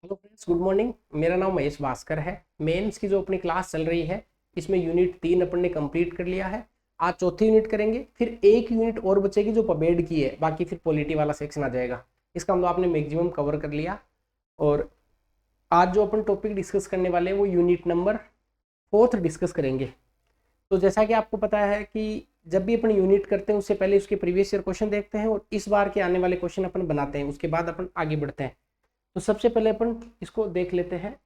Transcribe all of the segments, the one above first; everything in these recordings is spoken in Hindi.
Hello friends, good morning. मेरा नाम महेश भास्कर है। मेंस की जो अपनी क्लास चल रही है इसमें यूनिट 3 अपन ने कंप्लीट कर लिया है। आज चौथी यूनिट करेंगे, फिर एक यूनिट और बचेगी जो पबेड की है, बाकी फिर पॉलिटी वाला सेक्शन आ जाएगा। इसका मतलब आपने मैक्सिमम कवर कर लिया। और आज जो अपन टॉपिक डिस्कस करने वाले हैं वो यूनिट नंबर 4 डिस्कस करेंगे। तो जैसा कि आपको पता है कि जब भी अपन यूनिट करते हैं उससे पहले उसके प्रीवियस ईयर क्वेश्चन देखते हैं और इस बार के आने वाले क्वेश्चन अपन बनाते हैं, उसके बाद अपन आगे बढ़ते हैं। तो सबसे पहले अपन इसको देख लेते हैं।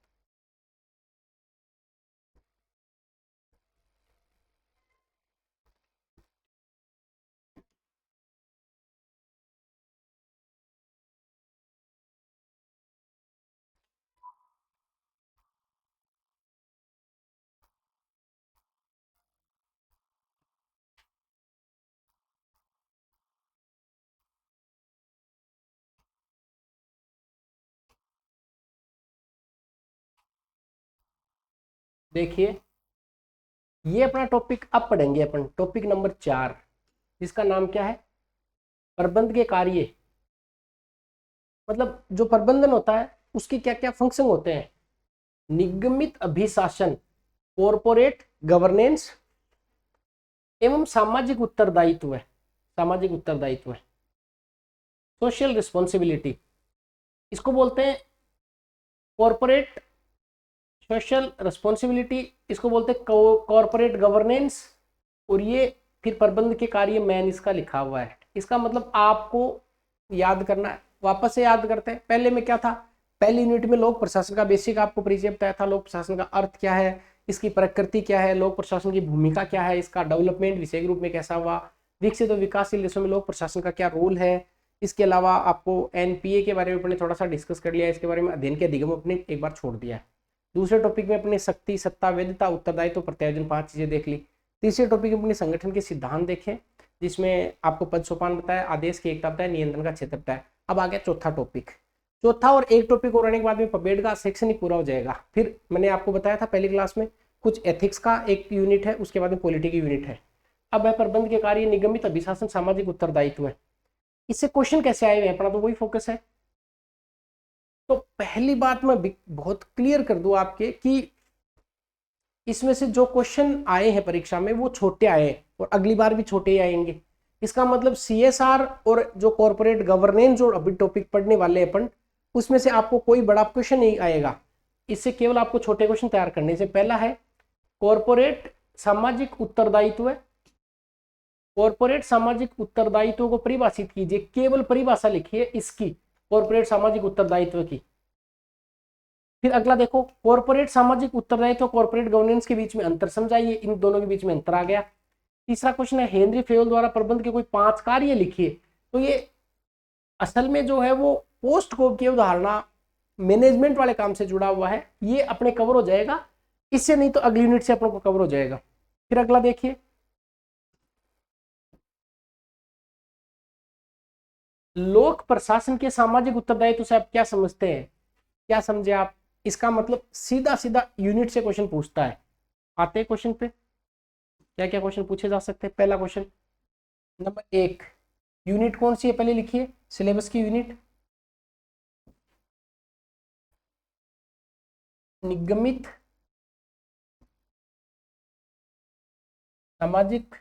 देखिए, ये अपना टॉपिक अब पढ़ेंगे अपन, टॉपिक नंबर 4, जिसका नाम क्या है? प्रबंध के कार्य। मतलब जो प्रबंधन होता है उसके क्या क्या फंक्शन होते हैं। निगमित अभिशासन, कॉरपोरेट गवर्नेंस एवं सामाजिक उत्तरदायित्व है। सामाजिक उत्तरदायित्व है, सोशल रिस्पॉन्सिबिलिटी, इसको बोलते हैं कॉरपोरेट सोशल रिस्पॉन्सिबिलिटी, इसको बोलते हैं कॉरपोरेट गवर्नेंस। और ये फिर प्रबंध के कार्य मैन इसका लिखा हुआ है। इसका मतलब आपको याद करना है। वापस से याद करते हैं, पहले में क्या था? पहली यूनिट में लोक प्रशासन का बेसिक आपको परिचय बताया था। लोक प्रशासन का अर्थ क्या है, इसकी प्रकृति क्या है, लोक प्रशासन की भूमिका क्या है, इसका डेवलपमेंट विषय रूप में कैसा हुआ, विकसित और विकासशील देशों में लोक प्रशासन का क्या रोल है। इसके अलावा आपको एनपीए के बारे में अपने थोड़ा सा डिस्कस कर लिया, इसके बारे में अध्ययन के अधिगम अपने एक बार छोड़ दिया है। दूसरे टॉपिक में अपने शक्ति, सत्ता, वैधता, उत्तरदायित्व, प्रत्यायोजन, 5 चीजें देख ली। तीसरे टॉपिक में अपने संगठन के सिद्धांत देखें, जिसमें आपको पद सोपान बताया, आदेश की एकता बताया, नियंत्रण का क्षेत्र बताया। अब आ गया चौथा टॉपिक। चौथा और एक टॉपिक और आने के बाद में पबेड का सेक्शन ही पूरा हो जाएगा। फिर मैंने आपको बताया था पहली क्लास में कुछ एथिक्स का एक यूनिट है, उसके बाद में पॉलिटी की यूनिट है। अब है प्रबंध के कार्य, निगमित अभिशासन, सामाजिक उत्तरदायित्व है। इससे क्वेश्चन कैसे आए हुए हैं, अपना तो वही फोकस है। तो पहली बात मैं बहुत क्लियर कर दूं आपके कि इसमें से जो क्वेश्चन आए हैं परीक्षा में वो छोटे आए हैं और अगली बार भी छोटे ही आएंगे। इसका मतलब सीएसआर और जो कॉर्पोरेट गवर्नेंस जो अभी टॉपिक पढ़ने वाले अपन, उसमें से आपको कोई बड़ा क्वेश्चन नहीं आएगा। इससे केवल आपको छोटे क्वेश्चन तैयार करने से। पहला है कॉर्पोरेट सामाजिक उत्तरदायित्व है। कॉर्पोरेट सामाजिक उत्तरदायित्व को परिभाषित कीजिए, केवल परिभाषा लिखिए इसकी, कॉर्पोरेट सामाजिक उत्तरदायित्व की। फिर अगला देखो, कॉर्पोरेट सामाजिक उत्तरदायित्व कॉर्पोरेट गवर्नेंस के बीच में अंतर समझाइए। इन दोनों के बीच में अंतर आ गया। तीसरा क्वेश्चन है हेनरी फेयोल द्वारा प्रबंध के कोई 5 कार्य लिखिए। तो ये असल में जो है वो पोस्ट कोप की उदाहरणा मैनेजमेंट वाले काम से जुड़ा हुआ है, ये अपने कवर हो जाएगा। इससे नहीं तो अगली यूनिट से अपनों को कवर हो जाएगा। फिर अगला देखिए, लोक प्रशासन के सामाजिक उत्तरदायित्व से आप क्या समझते हैं? क्या समझे आप? इसका मतलब सीधा सीधा यूनिट से क्वेश्चन पूछता है। आते हैं क्वेश्चन पे, क्या क्या क्वेश्चन पूछे जा सकते हैं। पहला क्वेश्चन नंबर 1, यूनिट कौन सी है पहले लिखिए, सिलेबस की यूनिट। निगमित सामाजिक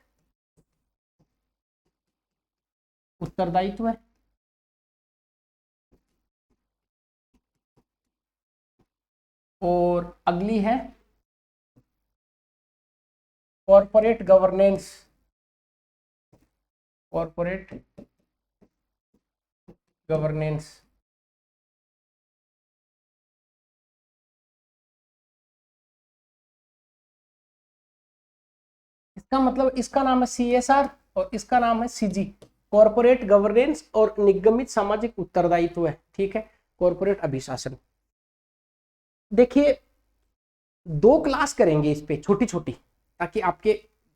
उत्तरदायित्व है। और अगली है कॉर्पोरेट गवर्नेंस। कॉर्पोरेट गवर्नेंस, इसका मतलब इसका नाम है सीएसआर और इसका नाम है सीजी, कॉर्पोरेट गवर्नेंस और निगमित सामाजिक उत्तरदायित्व है। ठीक है, कॉर्पोरेट अभिशासन। देखिए, 2 क्लास करेंगे इस पे छोटी छोटी, ताकि आपके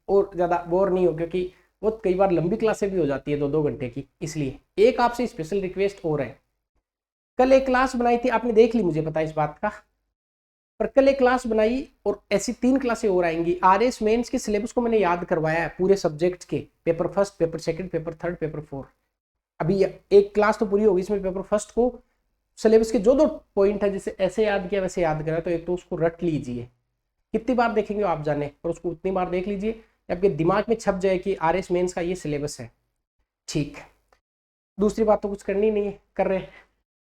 और ज्यादा बोर नहीं हो, क्योंकि वो कई बार लंबी क्लासें भी हो जाती है 2-2 घंटे की। इसलिए एक आपसे स्पेशल रिक्वेस्ट और है। कल एक क्लास बनाई थी, आपने देख ली, मुझे पता है इस बात का। पर कल एक क्लास बनाई और ऐसी 3 क्लासें और आएंगी। आरएस मेंस के सिलेबस को मैंने याद करवाया है पूरे सब्जेक्ट के, paper first, paper second, paper third, paper 4। अभी एक क्लास तो पूरी होगी इसमें पेपर फर्स्ट को सिलेबस के जो दो पॉइंट है, जैसे ऐसे याद किया वैसे याद करा, तो एक तो उसको रट लीजिए, कितनी बार देखेंगे आप जाने, और उसको उतनी बार देख लीजिए आपके दिमाग में छप जाए कि आरएस मेंस का ये सिलेबस है। ठीक, दूसरी बात तो कुछ करनी नहीं है, कर रहे हैं।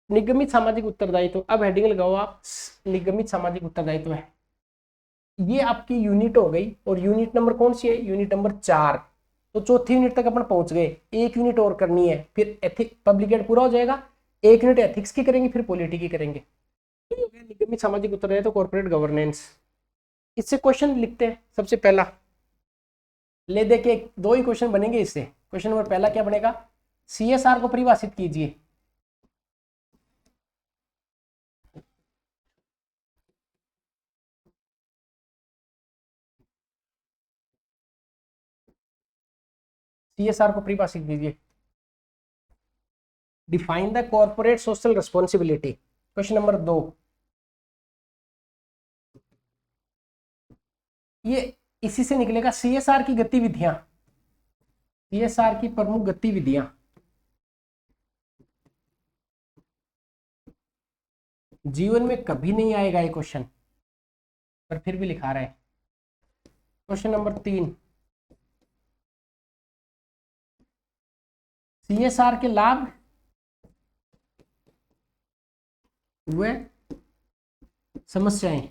निगमित सामाजिक उत्तरदायित्व, अब हेडिंग लगाओ आप, निगमित सामाजिक उत्तरदायित्व है, ये आपकी यूनिट हो गई, और यूनिट नंबर कौन सी है, यूनिट नंबर 4। तो चौथी यूनिट तक अपन पहुंच गए, एक यूनिट और करनी है, फिर एथिक पब्लिक एड पूरा हो जाएगा, एक यूनिट एथिक्स की करेंगे, फिर पॉलिटी की करेंगे। निगमित सामाजिक उत्तरदायित्व, कॉर्पोरेट गवर्नेंस, इससे क्वेश्चन लिखते हैं। सबसे पहला ले दे के दो ही क्वेश्चन बनेंगे इससे। क्वेश्चन नंबर पहला क्या बनेगा, सीएसआर को परिभाषित कीजिए। सीएसआर को परिभाषित कीजिए। Define the corporate social responsibility, question number 2। ये इसी से निकलेगा, सीएसआर की गतिविधियां, सीएसआर की प्रमुख गतिविधियां। जीवन में कभी नहीं आएगा ये क्वेश्चन, पर फिर भी लिखा रहा है। क्वेश्चन नंबर 3, सीएसआर के लाभ व समस्याएं।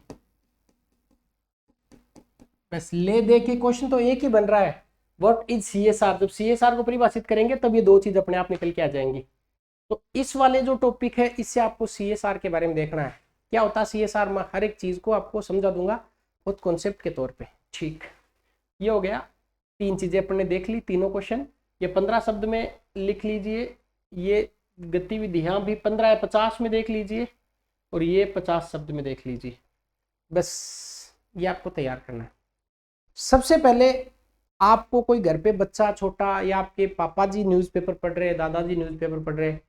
बस ले दे के क्वेश्चन तो एक ही बन रहा है, व्हाट इज सीएसआर। जब सीएसआर को परिभाषित करेंगे तब ये दो चीज अपने आप निकल के आ जाएंगी। तो इस वाले जो टॉपिक है, इससे आपको सीएसआर के बारे में देखना है, क्या होता है सीएसआर। मैं हर एक चीज को आपको समझा दूंगा खुद कॉन्सेप्ट के तौर पे। ठीक, ये हो गया, 3 चीजें अपन ने देख ली, तीनों क्वेश्चन। ये 15 शब्द में लिख लीजिए, ये गतिविधियां भी 15 या 50 में देख लीजिए, और ये 50 शब्द में देख लीजिए। बस ये आपको तैयार करना है। सबसे पहले आपको कोई घर पे बच्चा छोटा, या आपके पापा जी न्यूज़पेपर पढ़ रहे हैं, दादाजी न्यूज़पेपर पढ़ रहे हैं,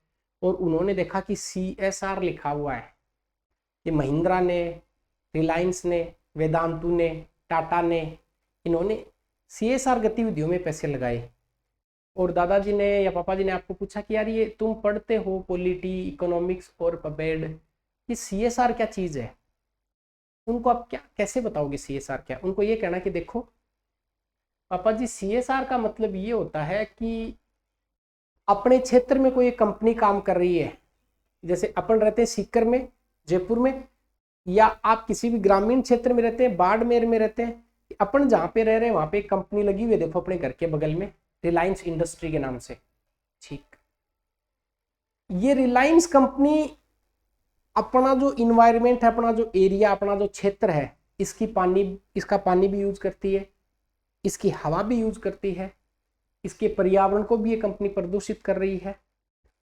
और उन्होंने देखा कि सीएसआर लिखा हुआ है, कि महिंद्रा ने, रिलायंस ने, वेदांतु ने, टाटा ने, इन्होंने सीएसआर गतिविधियों में पैसे लगाए, और दादाजी ने या पापा जी ने आपको पूछा कि यार ये तुम पढ़ते हो पॉलिटी, इकोनॉमिक्स और पबेड, ये सीएसआर क्या चीज़ है, उनको आप क्या कैसे बताओगे सीएसआर क्या। उनको ये कहना कि देखो पापा जी, सीएसआर का मतलब ये होता है कि अपने क्षेत्र में कोई कंपनी काम कर रही है, जैसे अपन रहते हैं सीकर में, जयपुर में, या आप किसी भी ग्रामीण क्षेत्र में रहते हैं, बाड़मेर में रहते हैं, अपन जहाँ पे रह रहे हैं वहाँ पे एक कंपनी लगी हुई है, देखो अपने घर के बगल में, रिलायंस इंडस्ट्री के नाम से। ठीक, ये रिलायंस कंपनी अपना जो इन्वायरमेंट है, अपना जो एरिया, अपना जो क्षेत्र है, इसका पानी भी यूज करती है, इसकी हवा भी यूज करती है, इसके पर्यावरण को भी ये कंपनी प्रदूषित कर रही है।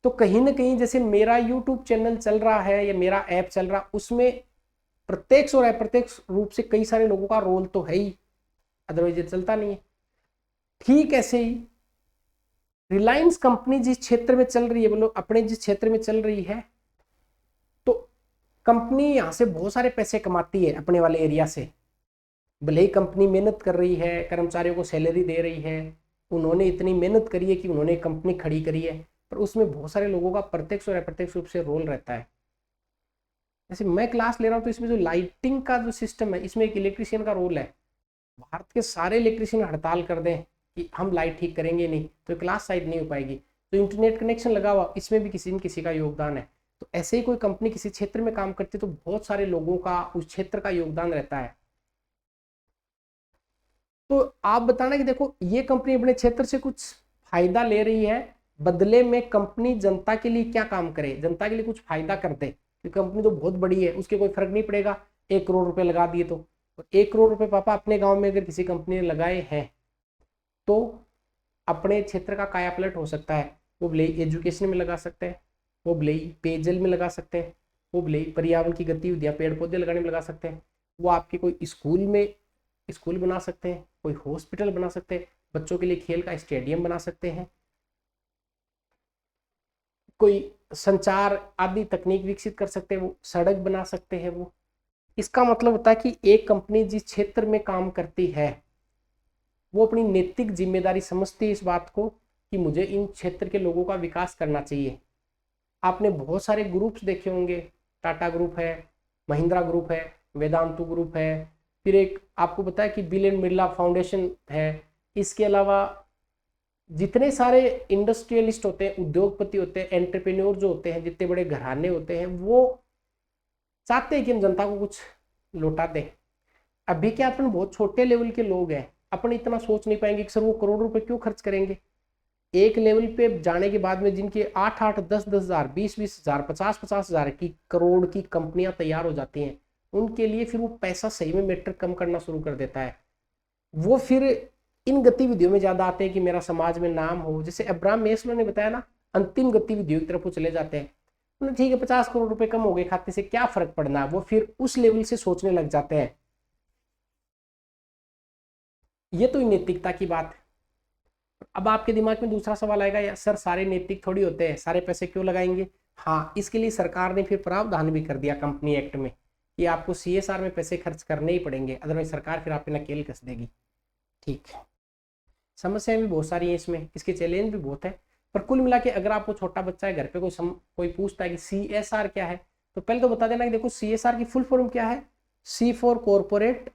तो कहीं ना कहीं जैसे मेरा यूट्यूब चैनल चल रहा है या मेरा ऐप चल रहा, उसमें प्रत्यक्ष और अप्रत्यक्ष रूप से कई सारे लोगों का रोल तो है ही, अदरवाइज ये चलता नहीं है। ठीक ऐसे ही रिलायंस कंपनी जिस क्षेत्र में चल रही है, बोलो अपने जिस क्षेत्र में चल रही है, तो कंपनी यहाँ से बहुत सारे पैसे कमाती है अपने वाले एरिया से। भले ही कंपनी मेहनत कर रही है, कर्मचारियों को सैलरी दे रही है, उन्होंने इतनी मेहनत करी है कि उन्होंने कंपनी खड़ी करी है, पर उसमें बहुत सारे लोगों का प्रत्यक्ष और अप्रत्यक्ष रूप से रोल रहता है। जैसे मैं क्लास ले रहा हूँ, तो इसमें जो लाइटिंग का जो सिस्टम है, इसमें एक इलेक्ट्रिशियन का रोल है। भारत के सारे इलेक्ट्रिशियन हड़ताल कर दें कि हम लाइट ठीक करेंगे नहीं, तो क्लास शायद नहीं हो पाएगी। तो इंटरनेट कनेक्शन लगा हुआ, इसमें भी किसी न किसी का योगदान है। तो ऐसे ही कोई कंपनी किसी क्षेत्र में काम करती है, तो बहुत सारे लोगों का उस क्षेत्र का योगदान रहता है। तो आप बताना कि देखो ये कंपनी अपने क्षेत्र से कुछ फायदा ले रही है, बदले में कंपनी जनता के लिए क्या काम करे, जनता के लिए कुछ फायदा कर दे। कंपनी तो बहुत बड़ी है, उसके कोई फर्क नहीं पड़ेगा 1 करोड़ रुपए लगा दिए तो। 1 करोड़ रुपए पापा अपने गांव में अगर किसी कंपनी ने लगाए हैं, तो अपने क्षेत्र का कायापलट हो सकता है। वो भले एजुकेशन में लगा सकते हैं, वो भले पेयजल में लगा सकते हैं, वो भले पर्यावरण की गतिविधियां पेड़ पौधे लगाने में लगा सकते हैं, वो आपके कोई स्कूल बना सकते हैं, कोई हॉस्पिटल बना सकते हैं, बच्चों के लिए खेल का स्टेडियम बना सकते हैं, कोई संचार आदि तकनीक विकसित कर सकते हैं, वो सड़क बना सकते हैं। वो इसका मतलब होता है कि एक कंपनी जिस क्षेत्र में काम करती है, वो अपनी नैतिक जिम्मेदारी समझती है इस बात को कि मुझे इन क्षेत्र के लोगों का विकास करना चाहिए। आपने बहुत सारे ग्रुप्स देखे होंगे, टाटा ग्रुप है, महिंद्रा ग्रुप है, वेदांतु ग्रुप है, फिर एक आपको पता है कि बिल एंड मिर्ला फाउंडेशन है। इसके अलावा जितने सारे इंडस्ट्रियलिस्ट होते हैं, उद्योगपति होते हैं, एंटरप्रेन्योर जो होते हैं, जितने बड़े घराने होते हैं, वो चाहते हैं कि हम जनता को कुछ लौटा दें। अभी क्या अपन बहुत छोटे लेवल के लोग हैं, अपन इतना सोच नहीं पाएंगे कि सर वो करोड़ रुपए क्यों खर्च करेंगे। एक लेवल पे जाने के बाद में जिनके 8-8, 10-10 हजार, 20-20 हजार, 50-50 हजार की, करोड़ की कंपनियां तैयार हो जाती हैं, उनके लिए फिर वो पैसा सही में मैटर कम करना शुरू कर देता है। वो फिर इन गतिविधियों में ज्यादा आते हैं कि मेरा समाज में नाम हो। जैसे अब्राहम मेस्लो ने बताया ना, अंतिम गतिविधियों की तरफ वो चले जाते हैं। ठीक है, 50 करोड़ रुपए कम हो गए खाते से, क्या फर्क पड़ना है, वो फिर उस लेवल से सोचने लग जाते हैं। ये तो नैतिकता की बात है। अब आपके दिमाग में दूसरा सवाल आएगा, या सर सारे नैतिक थोड़ी होते हैं, सारे पैसे क्यों लगाएंगे। हाँ, इसके लिए सरकार ने फिर प्रावधान भी कर दिया कंपनी एक्ट में कि आपको CSR में पैसे खर्च करने ही पड़ेंगे, अदरवाइज सरकार फिर आप पे नकेल कस देगी। ठीक है, समस्याएं भी बहुत सारी हैं इसमें, इसके चैलेंज भी बहुत है। पर कुल मिला के अगर आपको छोटा बच्चा है घर पे, कोई पूछता है कि CSR क्या है, तो पहले तो बता देना कि देखो CSR की फुल फॉर्म क्या है। C for corporate,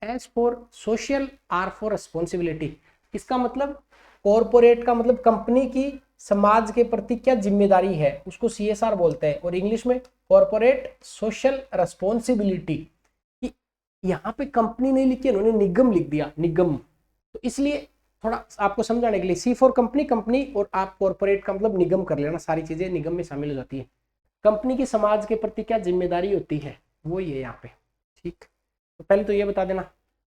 S for social, R for responsibility. इसका मतलब कॉर्पोरेट का मतलब कंपनी की समाज के प्रति क्या जिम्मेदारी है, उसको CSR बोलते हैं। और इंग्लिश में कॉर्पोरेट सोशल रिस्पॉन्सिबिलिटी। यहाँ पे कंपनी नहीं लिखी, उन्होंने निगम लिख दिया, निगम। तो इसलिए थोड़ा आपको समझाने के लिए, C फॉर कंपनी, कंपनी, और आप कॉर्पोरेट का मतलब निगम कर लेना, सारी चीजें निगम में शामिल हो जाती है। कंपनी की समाज के प्रति क्या जिम्मेदारी होती है, वो ये यहाँ पे। ठीक, तो पहले तो ये बता देना।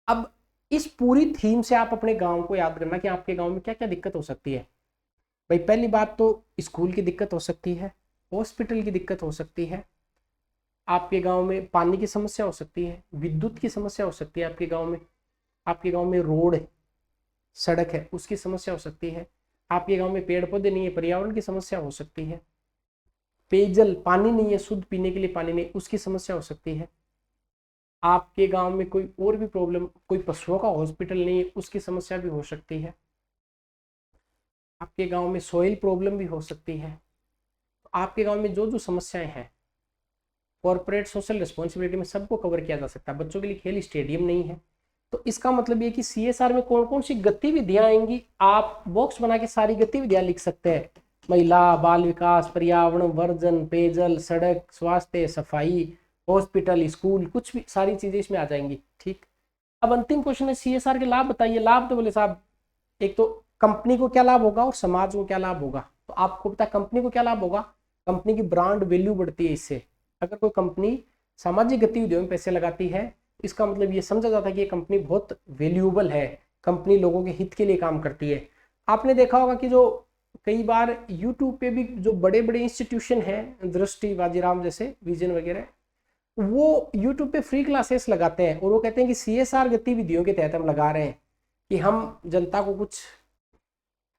अब इस पूरी थीम से आप अपने गांव को याद करना कि आपके गांव में क्या क्या दिक्कत हो सकती है। भाई पहली बात तो स्कूल की दिक्कत हो सकती है, हॉस्पिटल की दिक्कत हो सकती है, आपके गांव में पानी की समस्या हो सकती है, विद्युत की समस्या हो सकती है आपके गांव में, आपके गांव में रोड है, सड़क है, उसकी समस्या हो सकती है, आपके गांव में पेड़ पौधे नहीं है, पर्यावरण की समस्या हो सकती है, पेयजल पानी नहीं है, शुद्ध पीने के लिए पानी नहीं, उसकी समस्या हो सकती है, आपके गांव में कोई और भी प्रॉब्लम, कोई पशुओं का हॉस्पिटल नहीं है, उसकी समस्या भी हो सकती है, आपके गांव में सॉइल प्रॉब्लम भी हो सकती है। तो आपके गांव में जो जो समस्याएं हैं, कॉर्पोरेट सोशल रिस्पॉन्सिबिलिटी में सबको कवर किया जा सकता है। बच्चों के लिए खेल स्टेडियम नहीं है, तो इसका मतलब ये कि CSR में कौन कौन सी गतिविधियां आएंगी, आप बॉक्स बना के सारी गतिविधियां लिख सकते हैं। महिला बाल विकास, पर्यावरण, वर्जन, पेयजल, सड़क, स्वास्थ्य, सफाई, हॉस्पिटल, स्कूल, कुछ भी सारी चीजें इसमें आ जाएंगी। ठीक, अब अंतिम क्वेश्चन है CSR के लाभ बताइए। लाभ तो बोले साहब, एक तो कंपनी को क्या लाभ होगा और समाज को क्या लाभ होगा। तो आपको पता है कंपनी को क्या लाभ होगा, कंपनी की ब्रांड वैल्यू बढ़ती है इससे। अगर कोई कंपनी सामाजिक गतिविधियों में पैसे लगाती है, इसका मतलब ये समझा जाता है कि ये कंपनी बहुत वैल्यूएबल है, कंपनी लोगों के हित के लिए काम करती है। आपने देखा होगा कि जो कई बार यूट्यूब पे भी जो बड़े बड़े इंस्टीट्यूशन हैं, दृष्टि, बाजीराम जैसे, विजन वगैरह, वो यूट्यूब पे फ्री क्लासेस लगाते हैं और वो कहते हैं कि CSR गतिविधियों के तहत हम लगा रहे हैं कि हम जनता को कुछ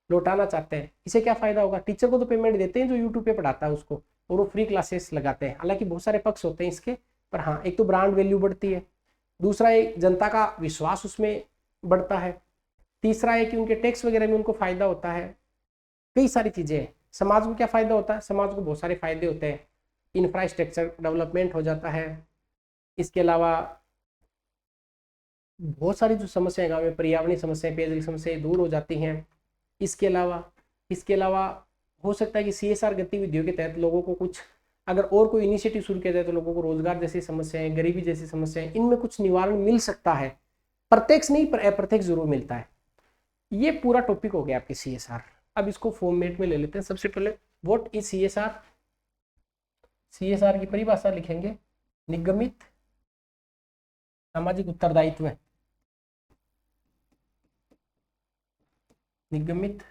लौटाना चाहते हैं। इसे क्या फायदा होगा, टीचर को तो पेमेंट देते हैं जो यूट्यूब पे पढ़ाता है उसको, और वो फ्री क्लासेस लगाते हैं। हालांकि बहुत सारे पक्ष होते हैं इसके, पर हाँ, एक तो ब्रांड वैल्यू बढ़ती है, दूसरा एक जनता का विश्वास उसमें बढ़ता है, तीसरा है कि उनके टैक्स वगैरह में उनको फायदा होता है, कई सारी चीजें हैं। समाज को क्या फायदा होता है, समाज को बहुत सारे फायदे होते हैं, इंफ्रास्ट्रक्चर डेवलपमेंट हो जाता है, इसके अलावा बहुत सारी जो समस्याएं गाँव में, पर्यावरणीय समस्याएं, पेयजल समस्याएं दूर हो जाती हैं। इसके अलावा हो सकता है कि CSR गतिविधियों के तहत लोगों को कुछ, अगर और कोई इनिशिएटिव शुरू किया जाए तो लोगों को रोजगार जैसी समस्याएं, गरीबी जैसी समस्याएं, इनमें कुछ निवारण मिल सकता है। प्रत्यक्ष नहीं पर अप्रत्यक्ष जरूर मिलता है। ये पूरा टॉपिक हो गया आपके CSR। अब इसको फॉर्मेट में ले लेते हैं। सबसे पहले व्हाट इज CSR। CSR की परिभाषा लिखेंगे, निगमित सामाजिक उत्तरदायित्व है, निगमित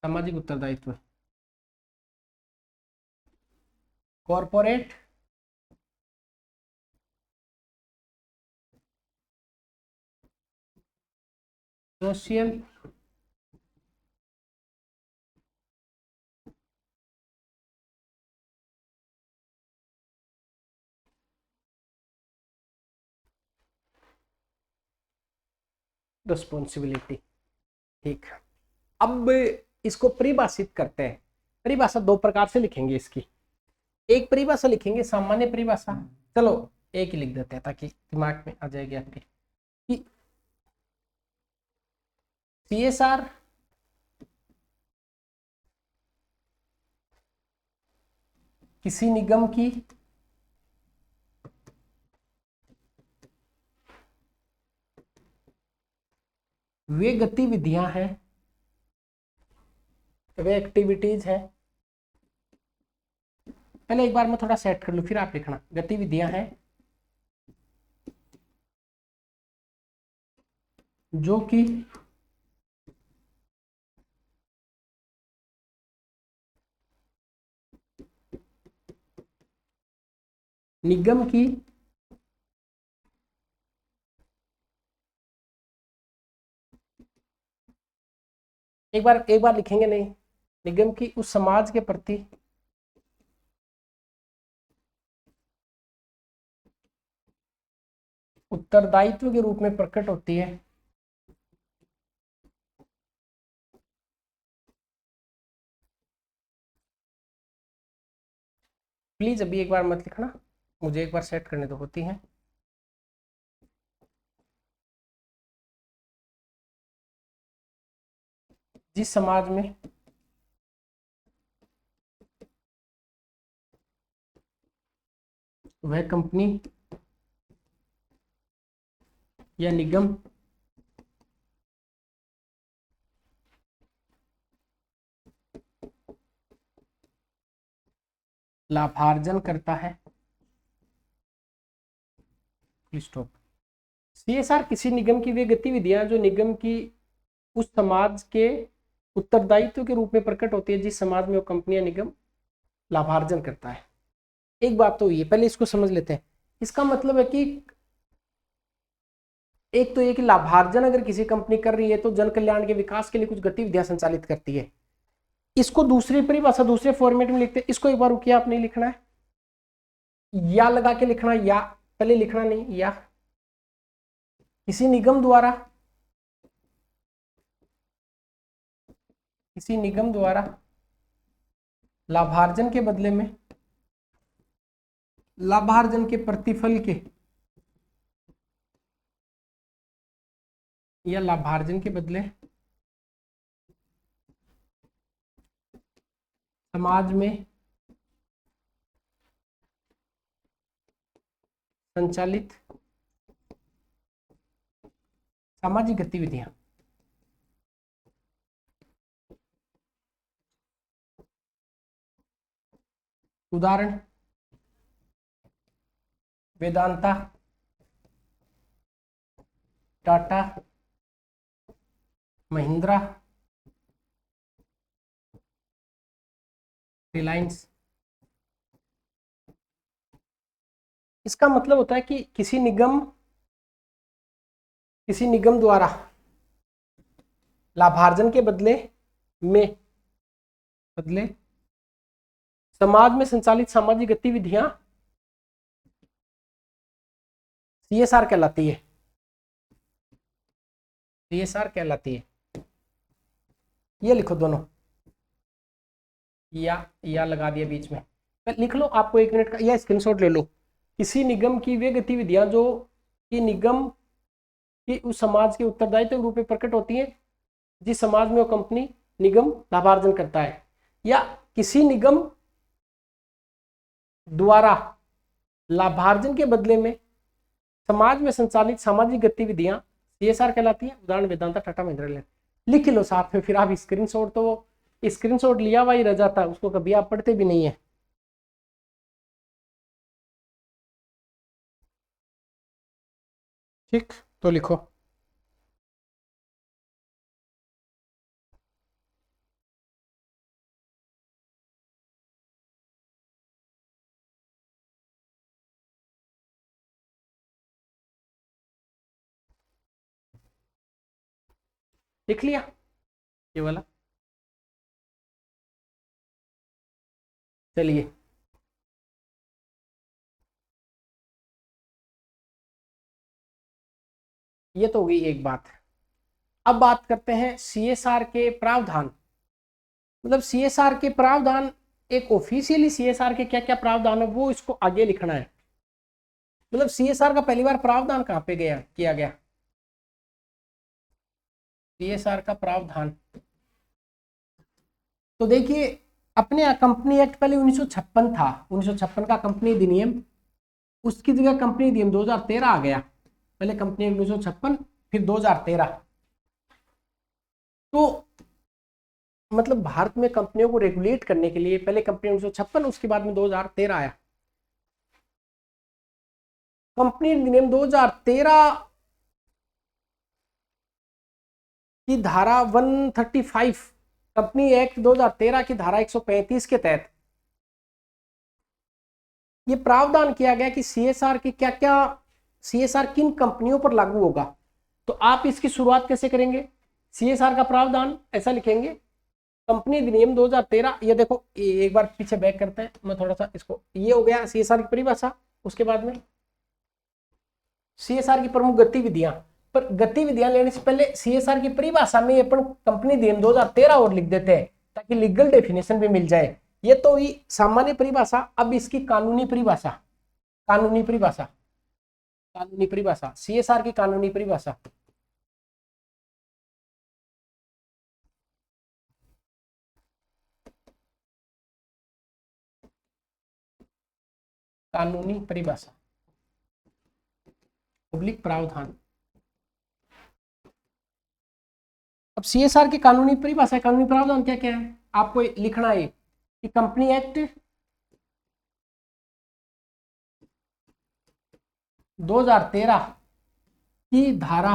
सामाजिक उत्तरदायित्व, कॉर्पोरेट सोशल रिस्पॉन्सिबिलिटी। ठीक, अब इसको परिभाषित करते हैं। परिभाषा दो प्रकार से लिखेंगे इसकी। एक परिभाषा लिखेंगे सामान्य परिभाषा, चलो एक ही लिख देते हैं ताकि दिमाग में आ जाएगी आपके, कि सीएसआर किसी निगम की वे गतिविधियां हैं, वे एक्टिविटीज हैं, पहले एक बार मैं थोड़ा सेट कर लूं फिर आप लिखना। गतिविधियां हैं जो कि निगम की एक बार लिखेंगे नहीं, निगम की उस समाज के प्रति उत्तरदायित्व के रूप में प्रकट होती है। प्लीज अभी एक बार मत लिखना, मुझे एक बार सेट करने तो होती है। जिस समाज में वह कंपनी या निगम लाभार्जन करता है। स्टॉप। सीएसआर किसी निगम की वे गतिविधियां जो निगम की उस समाज के उत्तरदायित्व के रूप में प्रकट होती है जिस समाज में वो कंपनी या निगम लाभार्जन करता है। एक बात तो ये पहले इसको समझ लेते हैं। इसका मतलब है कि एक तो ये कि लाभार्जन अगर किसी कंपनी कर रही है तो जन कल्याण के विकास के लिए कुछ गतिविधियां संचालित करती है। इसको दूसरी परिभाषा दूसरे फॉर्मेट में लिखते हैं। इसको एक बार रुकिए, आप नहीं लिखना है, या लगा के लिखना, या पहले लिखना नहीं, या किसी निगम द्वारा लाभार्जन के बदले में लाभार्जन के प्रतिफल के या लाभार्जन के बदले समाज में संचालित सामाजिक गतिविधियां। उदाहरण वेदांता, टाटा, महिंद्रा, रिलायंस। इसका मतलब होता है कि किसी निगम द्वारा लाभार्जन के बदले समाज में संचालित सामाजिक गतिविधियां सीएसआर कहलाती है। सीएसआर कहलाती है। ये लिखो दोनों, या लगा दिया बीच में, लिख लो, आपको 1 मिनट का या स्क्रीनशॉट ले लो। किसी निगम की वे गतिविधियां जो कि निगम की उस समाज के उत्तरदायित्व के रूप में प्रकट होती है जिस समाज में वो कंपनी निगम लाभार्जन करता है, या किसी निगम द्वारा लाभार्जन के बदले में समाज में संचालित सामाजिक गतिविधियां सीएसआर कहलाती है। उदाहरण वेदांता, टाटा, महिंद्रा। लिख लो साथ में, फिर आप स्क्रीनशॉट लिया हुआ ही रह जाता है, उसको कभी आप पढ़ते भी नहीं है। ठीक, तो लिखो। लिख लिया ये वाला? चलिए, ये तो हो गई एक बात। अब बात करते हैं सीएसआर के प्रावधान। मतलब सीएसआर के प्रावधान, एक ऑफिशियली सीएसआर के क्या क्या प्रावधान है वो इसको आगे लिखना है। मतलब सीएसआर का पहली बार प्रावधान कहाँ पे गया किया गया, सीएसआर का प्रावधान। तो देखिए अपने यहाँ कंपनी एक्ट पहले 1956 था, 1956 का कंपनी अधिनियम, उसकी जगह कंपनी अधिनियम 2013 आ गया। पहले कंपनी 1956 फिर 2013। तो मतलब भारत में कंपनियों को रेगुलेट करने के लिए पहले कंपनी 1956, उसके बाद में 2013 आया। कंपनी अधिनियम 2013 की धारा 135, कंपनी एक्ट 2013 की धारा 135 के तहत ये प्रावधान किया गया कि सीएसआर की क्या क्या, सीएसआर किन कंपनियों पर लागू होगा। तो आप इसकी शुरुआत कैसे करेंगे, सीएसआर का प्रावधान ऐसा लिखेंगे, कंपनी अधिनियम 2013। ये देखो एक बार पीछे बैक करते हैं, मैं थोड़ा सा इसको, ये हो गया सीएसआर की परिभाषा। उसके बाद में सीएसआर की प्रमुख गतिविधियां, पर गतिविधियां लेने से पहले सीएसआर की परिभाषा में अपन कंपनी अधिनियम 2013 और लिख देते हैं ताकि लीगल डेफिनेशन भी मिल जाए। ये तो ही सामान्य परिभाषा। अब इसकी कानूनी परिभाषा, कानूनी परिभाषा, कानूनी परिभाषा, सीएसआर की कानूनी परिभाषा। कानूनी परिभाषा पब्लिक प्रावधान। अब सीएसआर की कानूनी परिभाषा, कानूनी प्रावधान क्या क्या है आपको लिखना है कि कंपनी एक्ट 2013 की धारा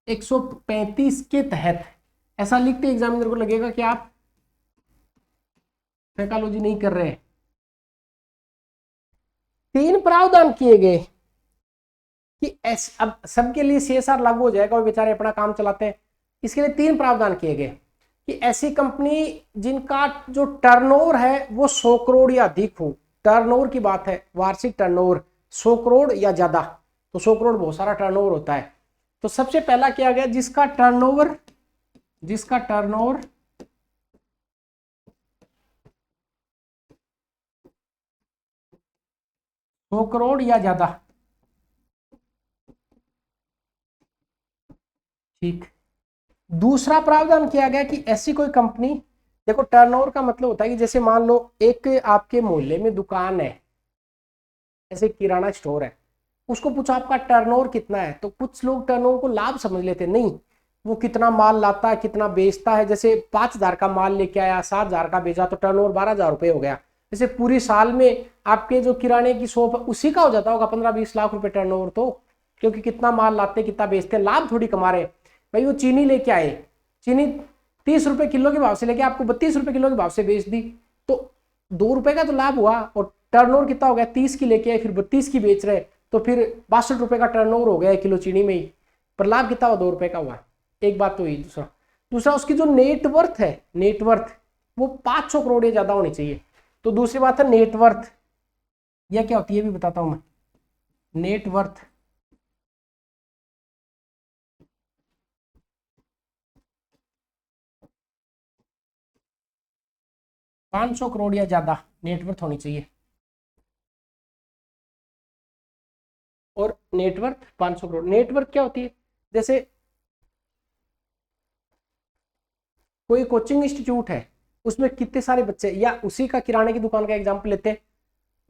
135 के तहत, ऐसा लिखते एग्जामिनर को लगेगा कि आप साइकोलॉजी नहीं कर रहे। 3 प्रावधान किए गए कि अब सबके लिए सीएसआर लागू हो जाएगा और बेचारे अपना काम चलाते हैं। इसके लिए 3 प्रावधान किए गए कि ऐसी कंपनी जिनका जो टर्नओवर है वो 100 करोड़ या अधिक हो, टर्नओवर की बात है, वार्षिक टर्नओवर 100 करोड़ या ज्यादा। तो 100 करोड़ बहुत सारा टर्नओवर होता है। तो सबसे पहला किया गया जिसका टर्नओवर 100 करोड़ या ज्यादा, ठीक। दूसरा प्रावधान किया गया कि ऐसी कोई कंपनी, देखो टर्नओवर का मतलब होता है कि जैसे मान लो एक आपके मोहल्ले में दुकान है, ऐसे किराना स्टोर है, उसको पूछा आपका टर्नओवर कितना है, तो कुछ लोग टर्नओवर को लाभ समझ लेते, नहीं वो कितना माल लाता है कितना बेचता है। जैसे 5,000 का माल लेके आया, 7,000 का बेचा तो टर्नओवर 12,000 रुपये हो गया। जैसे पूरी साल में आपके जो किराने की शॉप उसी का हो जाता होगा 15-20 लाख रुपए टर्नओवर, तो क्योंकि कितना माल लाते कितना बेचते, लाभ थोड़ी कमा रहे। भाई वो चीनी लेके आए, चीनी 30 रुपए किलो के भाव से लेके आपको 32 रुपए किलो के भाव से बेच दी, तो 2 रुपए का तो लाभ हुआ। और टर्नओवर कितना हो गया, 30 की लेके आए फिर 32 की बेच रहे, तो फिर 62 रुपए का टर्नओवर हो गया 1 किलो चीनी में ही, पर लाभ कितना हुआ, 2 रुपए का हुआ। एक बात तो हुई। दूसरा उसकी जो नेटवर्थ है, नेटवर्थ वो 500 करोड़ या ज्यादा होनी चाहिए। तो दूसरी बात है नेटवर्थ, यह क्या होती है भी बताता हूं मैं। नेटवर्थ 500 करोड़ या ज्यादा नेटवर्थ होनी चाहिए। और नेटवर्थ 500 करोड़। नेटवर्थ क्या होती है, जैसे कोई कोचिंग इंस्टीट्यूट है, उसमें कितने सारे बच्चे, या उसी का किराने की दुकान का एग्जांपल लेते हैं,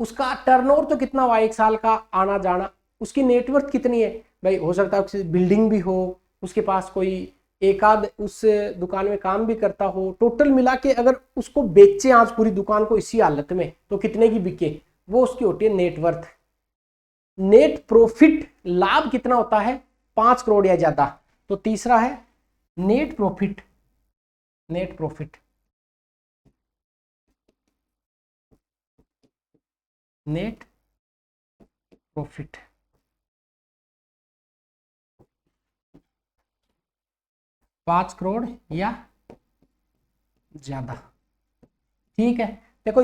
उसका टर्नओवर तो कितना हुआ 1 साल का आना जाना, उसकी नेटवर्थ कितनी है। भाई हो सकता है बिल्डिंग भी हो, उसके पास कोई एक आध उस दुकान में काम भी करता हो, टोटल मिला के अगर उसको बेचे आज पूरी दुकान को इसी हालत में तो कितने की बिके, वो उसकी होती है नेटवर्थ। नेट प्रॉफिट, लाभ कितना होता है 5 करोड़ या ज्यादा। तो तीसरा है net profit, net profit, net profit 5 crore या ज्यादा, ठीक है। देखो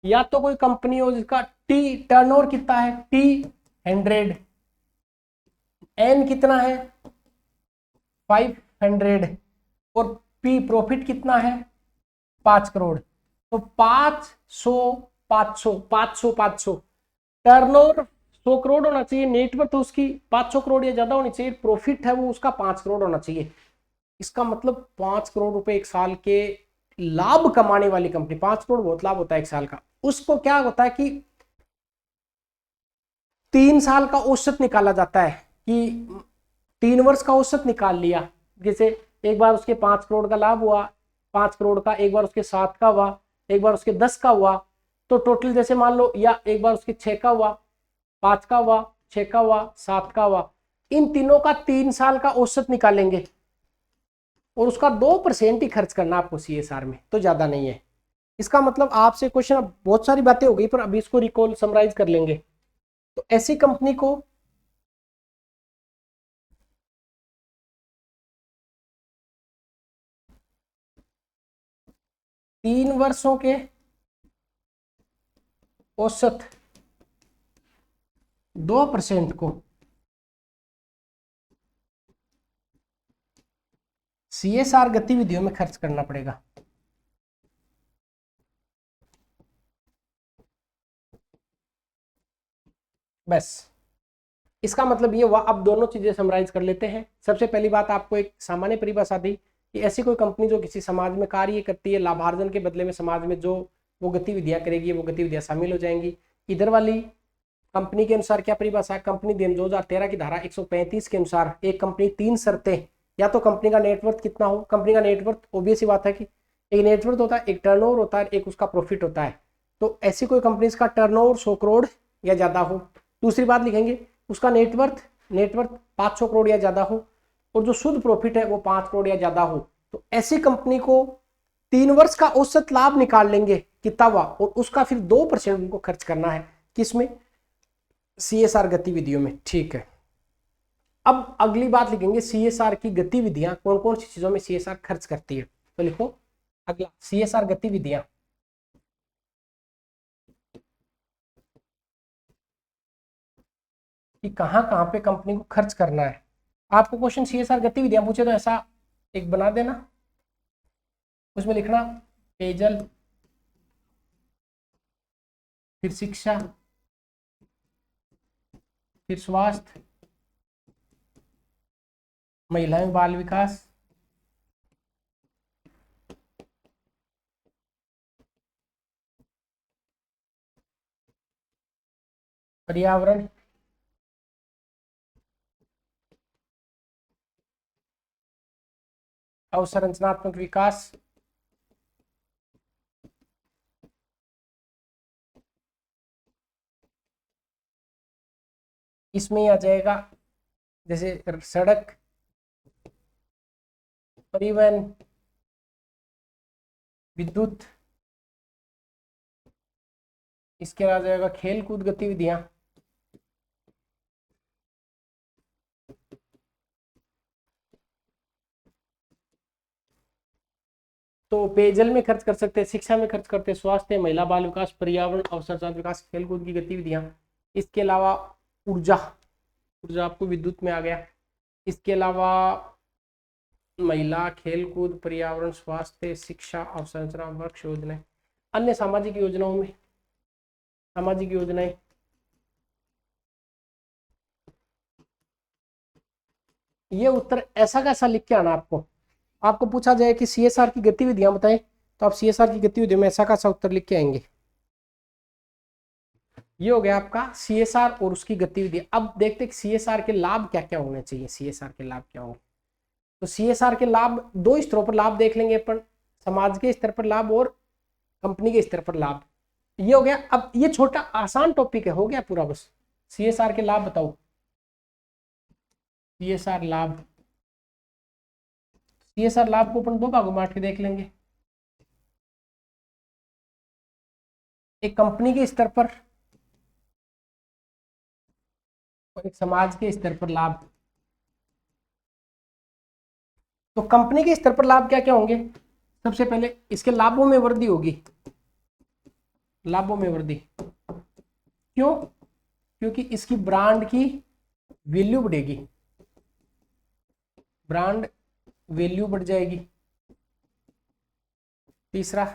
या तो कोई कंपनी हो जिसका टी टर्नओवर कितना है T 100, एन कितना है 500 और पी प्रॉफिट कितना है 5 करोड़। तो 500 500 500 500 टर्नओवर 100 करोड़ होना चाहिए, नेटवर्थ तो उसकी 500 करोड़ या ज्यादा होनी चाहिए, प्रॉफिट है वो उसका 5 करोड़ होना चाहिए। इसका मतलब 5 करोड़ रुपए एक साल के लाभ कमाने वाली कंपनी, 5 करोड़ बहुत लाभ होता है एक साल का, उसको क्या होता है कि 3 साल का औसत निकाला जाता है कि 3 वर्ष का औसत निकाल लिया। जैसे एक बार उसके 5 करोड़ का लाभ हुआ, 5 करोड़ का, एक बार उसके 7 का हुआ, एक बार उसके 10 का हुआ, तो टोटल जैसे मान लो, या एक बार उसके 6 का हुआ, 5 का हुआ, 6 का हुआ, 7 का हुआ, इन तीनों का 3 साल का औसत निकालेंगे और उसका 2% ही खर्च करना आपको CSR में, तो ज्यादा नहीं है। इसका मतलब आपसे क्वेश्चन, अब बहुत सारी बातें हो गई पर अभी इसको रिकॉल समराइज कर लेंगे। तो ऐसी कंपनी को 3 वर्षों के औसत 2% को CSR गतिविधियों में खर्च करना पड़ेगा। बस इसका मतलब ये हुआ। अब दोनों चीजें समराइज कर लेते हैं। सबसे पहली बात, आपको एक सामान्य परिभाषा दी कि ऐसी कोई कंपनी जो किसी समाज में कार्य करती है, लाभार्जन के बदले में समाज में जो वो गतिविधियां करेगी वो गतिविधियां शामिल हो जाएंगी। इधर वाली कंपनी के अनुसार क्या परिभाषा है, कंपनी दिन 2013 की धारा 135 के अनुसार एक कंपनी 3 शर्तें, या तो कंपनी का नेटवर्थ कितना हो, कंपनी का नेटवर्थ ऑब्वियस ही बात है कि एक नेटवर्थ होता है, एक टर्नओवर होता है, एक उसका प्रॉफिट होता है। तो ऐसी कोई कंपनी का टर्नओवर 100 करोड़ या ज्यादा हो। दूसरी बात लिखेंगे उसका नेटवर्थ 500 करोड़ या ज्यादा हो, और जो शुद्ध प्रॉफिट है वो 5 करोड़ या ज्यादा हो। तो ऐसी कंपनी को 3 वर्ष का औसत लाभ निकाल लेंगे कितना हुआ, और उसका फिर 2% उनको खर्च करना है किसमें, CSR गतिविधियों में। ठीक है, अब अगली बात लिखेंगे CSR की गतिविधियां कौन कौन सी चीजों में CSR खर्च करती है। तो लिखो अगला CSR गतिविधियां, कि कहां कहां पे कंपनी को खर्च करना है। आपको क्वेश्चन CSR गतिविधियां पूछे तो ऐसा एक बना देना, उसमें लिखना पेयजल, फिर शिक्षा, फिर स्वास्थ्य, महिला एवं बाल विकास, पर्यावरण, अवसंरचनात्मक विकास, इसमें आ जाएगा जैसे सड़क, परिवहन, विद्युत, इसके बाद आ जाएगा खेल कूद गतिविधियां, तो पेयजल में खर्च कर सकते हैं, शिक्षा में खर्च करते हैं, स्वास्थ्य, महिला बाल विकास, पर्यावरण, अवसंरचनात्मक विकास, खेल कूद की गतिविधियां। इसके अलावा ऊर्जा, ऊर्जा आपको विद्युत में आ गया। इसके अलावा महिला, खेल कूद, पर्यावरण, स्वास्थ्य, शिक्षा, अवसंरचना, वृक्ष योजनाएं, अन्य सामाजिक योजनाओं में, सामाजिक योजनाएं, ये उत्तर ऐसा कैसा लिख के आना आपको। आपको पूछा जाए कि CSR की गतिविधियां बताएं, तो आप CSR की गतिविधियों में ऐसा कैसा उत्तर लिख के आएंगे। ये हो गया आपका CSR और उसकी गतिविधि। अब देखते हैं CSR के लाभ क्या क्या होने चाहिए, CSR के लाभ क्या होंगे। तो CSR के लाभ 2 स्तरों पर लाभ देख लेंगे अपन, समाज के स्तर पर लाभ और कंपनी के स्तर पर लाभ। ये हो गया। अब ये छोटा आसान टॉपिक है, हो गया पूरा बस। CSR के लाभ बताओ, CSR लाभ, CSR लाभ को अपन 2 भागों में बांट के देख लेंगे। एक कंपनी के स्तर पर और एक समाज के स्तर पर लाभ। तो कंपनी के स्तर पर लाभ क्या क्या होंगे, सबसे पहले इसके लाभों में वृद्धि होगी, लाभों में वृद्धि। क्यों? क्योंकि इसकी ब्रांड की वैल्यू बढ़ेगी। ब्रांड वैल्यू बढ़ जाएगी। तीसरा,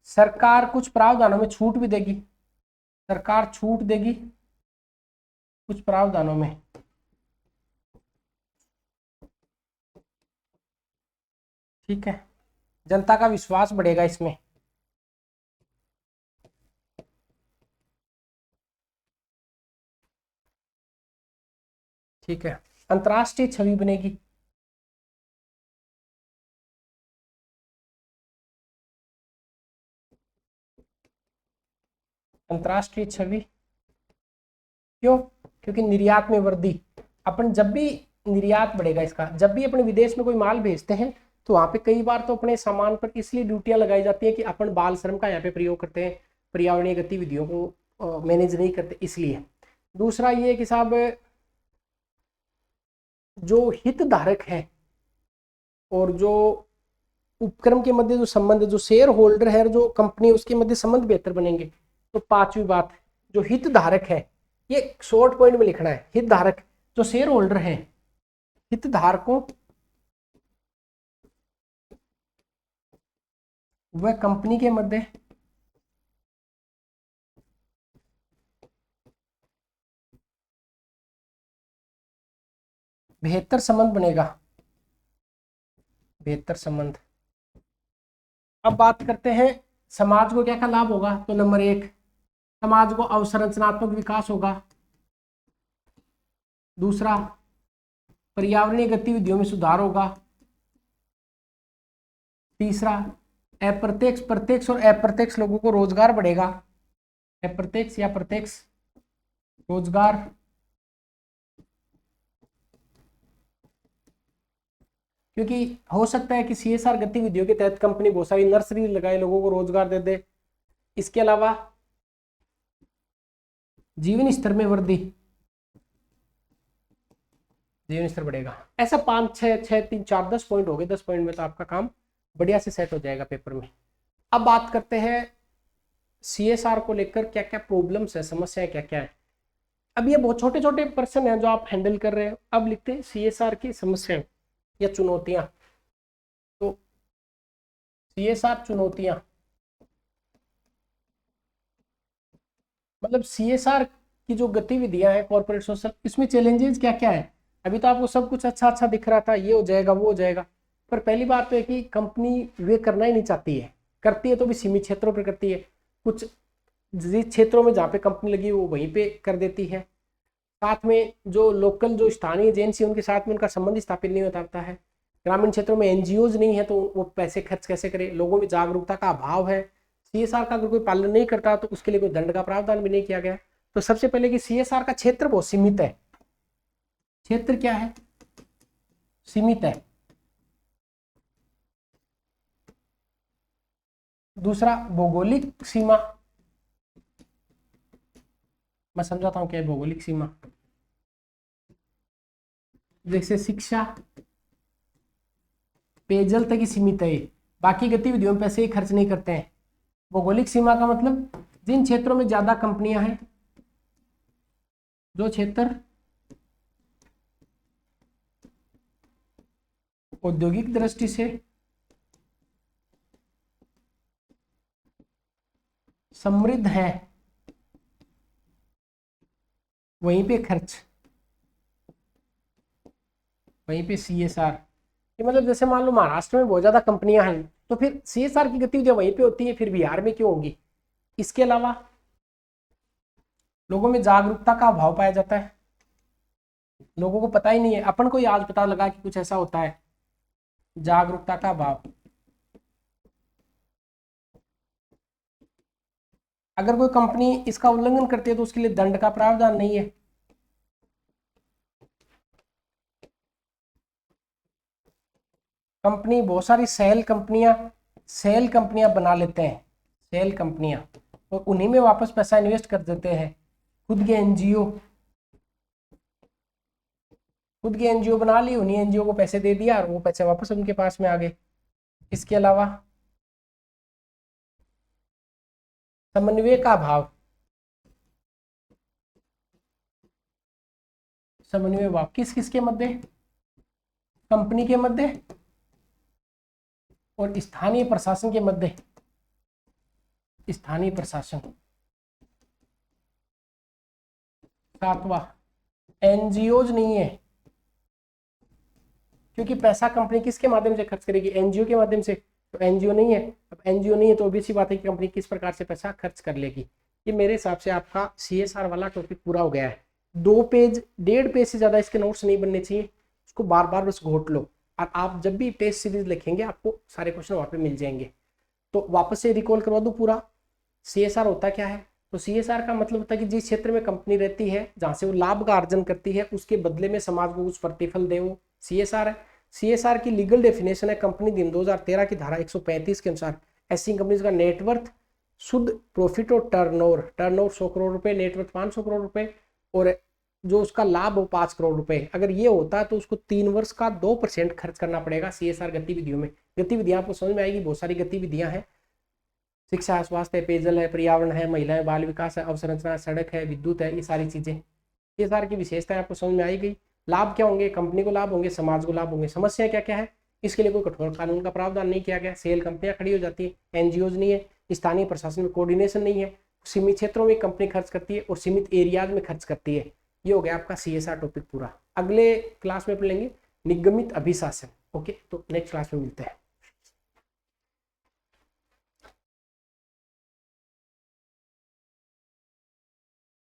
सरकार कुछ प्रावधानों में छूट भी देगी, सरकार छूट देगी कुछ प्रावधानों में। ठीक है, जनता का विश्वास बढ़ेगा इसमें। ठीक है, अंतर्राष्ट्रीय छवि बनेगी। अंतर्राष्ट्रीय छवि क्यों? क्योंकि निर्यात में वृद्धि। अपन जब भी निर्यात बढ़ेगा इसका, जब भी अपने विदेश में कोई माल भेजते हैं तो वहां पे कई बार तो अपने सामान पर इसलिए ड्यूटियां लगाई जाती है कि अपन बाल श्रम का यहाँ पे प्रयोग करते हैं, पर्यावरणीय गतिविधियों को मैनेज नहीं करते इसलिए। दूसरा ये कि साहब जो हितधारक है और जो उपक्रम के मध्य जो संबंध, जो शेयर होल्डर है, जो कंपनी, उसके मध्य संबंध बेहतर बनेंगे। तो पांचवी बात, जो हितधारक है, ये शॉर्ट पॉइंट में लिखना है। हितधारक जो शेयर होल्डर है, हितधारकों वह कंपनी के मध्य बेहतर संबंध बनेगा, बेहतर संबंध। अब बात करते हैं समाज को क्या क्या लाभ होगा। तो नंबर 1, समाज को अवसंरचनात्मक विकास होगा। दूसरा, पर्यावरणीय गतिविधियों में सुधार होगा। तीसरा, अप्रत्यक्ष, प्रत्यक्ष और अप्रत्यक्ष लोगों को रोजगार बढ़ेगा। अप्रत्यक्ष या प्रत्यक्ष रोजगार। क्योंकि हो सकता है कि सीएसआर गतिविधियों के तहत कंपनी बहुत सारी नर्सरी लगाए, लोगों को रोजगार दे दे। इसके अलावा जीवन स्तर में वृद्धि, जीवन स्तर बढ़ेगा। ऐसा 5 6 6 3 4 10 पॉइंट हो गए। 10 पॉइंट में तो आपका काम बढ़िया से सेट हो जाएगा पेपर में। अब बात करते हैं सीएसआर को लेकर क्या क्या प्रॉब्लम्स है, समस्याएं क्या क्या है। अब ये बहुत छोटे छोटे पर्सन हैं जो आप हैंडल कर रहे हो। अब लिखते हैं सीएसआर की समस्याएं या चुनौतियां। तो सीएसआर चुनौतियां मतलब सीएसआर की जो गतिविधियां हैं कॉर्पोरेट सोशल, इसमें चैलेंजेस क्या क्या है। अभी तो आपको सब कुछ अच्छा अच्छा दिख रहा था, ये हो जाएगा वो हो जाएगा, पर पहली बात तो है कि कंपनी वे करना ही नहीं चाहती है। करती है तो भी सीमित क्षेत्रों पर करती है। कुछ जिस क्षेत्रों में जहाँ पे कंपनी लगी वो वहीं पे कर देती है। साथ में जो लोकल जो स्थानीय एजेंसी उनके साथ में उनका संबंध स्थापित नहीं होता है। ग्रामीण क्षेत्रों में एनजीओज नहीं है तो वो पैसे खर्च कैसे करें। लोगों में जागरूकता का अभाव है। सीएसआर का अगर कोई पालन नहीं करता तो उसके लिए कोई दंड का प्रावधान भी नहीं किया गया। तो सबसे पहले कि सीएसआर का क्षेत्र बहुत सीमित है। क्षेत्र क्या है? सीमित है। दूसरा, भौगोलिक सीमा। मैं समझाता हूं क्या है भौगोलिक सीमा। जैसे शिक्षा, पेयजल तक ही सीमित है, बाकी गतिविधियों में पैसे ही खर्च नहीं करते हैं। भौगोलिक सीमा का मतलब जिन क्षेत्रों में ज्यादा कंपनियां हैं, जो क्षेत्र औद्योगिक दृष्टि से समृद्ध है, वहीं पे खर्च, वहीं पे सीएसआर। ये मतलब जैसे मान लो महाराष्ट्र में बहुत ज्यादा कंपनियां हैं तो फिर सीएसआर की गतिविधियां वहीं पे होती है, फिर बिहार में क्यों होंगी। इसके अलावा लोगों में जागरूकता का अभाव पाया जाता है। लोगों को पता ही नहीं है। अपन को ही आज पता लगा कि कुछ ऐसा होता है। जागरूकता का अभाव। अगर कोई कंपनी इसका उल्लंघन करती है तो उसके लिए दंड का प्रावधान नहीं है। कंपनी बहुत सारी सेल कंपनियां बना लेते हैं, सेल कंपनियां, और उन्हीं में वापस पैसा इन्वेस्ट कर देते हैं। खुद के एनजीओ, बना ली, उन्हीं एनजीओ को पैसे दे दिया और वो पैसे वापस उनके पास में आ गए। इसके अलावा समन्वय का अभाव, समन्वय अभाव किस किस के मध्य? कंपनी के मध्य और स्थानीय प्रशासन के मध्य, स्थानीय प्रशासन। सातवां, एनजीओज नहीं है, क्योंकि पैसा कंपनी किसके माध्यम से खर्च करेगी, एनजीओ के माध्यम से, तो एनजीओ नहीं है। अब एनजीओ नहीं है तो ऑब्वियस सी बात है कि कंपनी किस प्रकार से पैसा खर्च कर लेगी। ये मेरे हिसाब से आपका सीएसआर वाला टॉपिक पूरा हो गया है। 2 पेज 1.5 पेज से ज्यादा इसके नोट्स नहीं बनने चाहिए, इसको बार बार बस घोट लो, और आप जब भी टेस्ट सीरीज लिखेंगे आपको सारे क्वेश्चन वहां पे मिल जाएंगे। तो वापस से रिकॉल करवा दूं पूरा, सीएसआर होता क्या है। तो सीएसआर का मतलब होता है कि जिस क्षेत्र में कंपनी रहती है, जहां से वो लाभ का अर्जन करती है, उसके बदले में समाज को कुछ प्रतिफल दे, वो सीएसआर है। सीएसआर की लीगल डेफिनेशन है कंपनी दिन 2013 की धारा 135 के अनुसार ऐसी कंपनीज का नेटवर्थ, शुद्ध प्रॉफिट और टर्नओवर 100 करोड़ रुपए, नेटवर्थ 500 करोड़ रुपए, और जो उसका लाभ हो 5 करोड़ रुपए। अगर ये होता है तो उसको 3 वर्ष का 2% खर्च करना पड़ेगा सीएसआर गतिविधियों में। गतिविधियां आपको समझ में आएगी, बहुत सारी गतिविधियां हैं, शिक्षा, स्वास्थ्य, पेयजल है, पर्यावरण है, महिलाएं बाल विकास है, अवसंरचना, सड़क है, विद्युत है, ये सारी चीजें, ये सारी की विशेषताएं आपको समझ में आई गई। लाभ क्या होंगे, कंपनी को लाभ होंगे, समाज को लाभ होंगे। समस्या क्या क्या है, इसके लिए कोई कठोर कानून का प्रावधान नहीं किया गया, सेल कंपनियां खड़ी हो जाती है, एनजीओज नहीं है, स्थानीय प्रशासन में कोऑर्डिनेशन नहीं है, सीमित क्षेत्रों में कंपनी खर्च करती है और सीमित एरियाज में खर्च करती है। ये हो गया आपका सीएसआर टॉपिक पूरा। अगले क्लास में पढ़ेंगे निगमित अभिशासन। ओके, तो नेक्स्ट क्लास में मिलते हैं।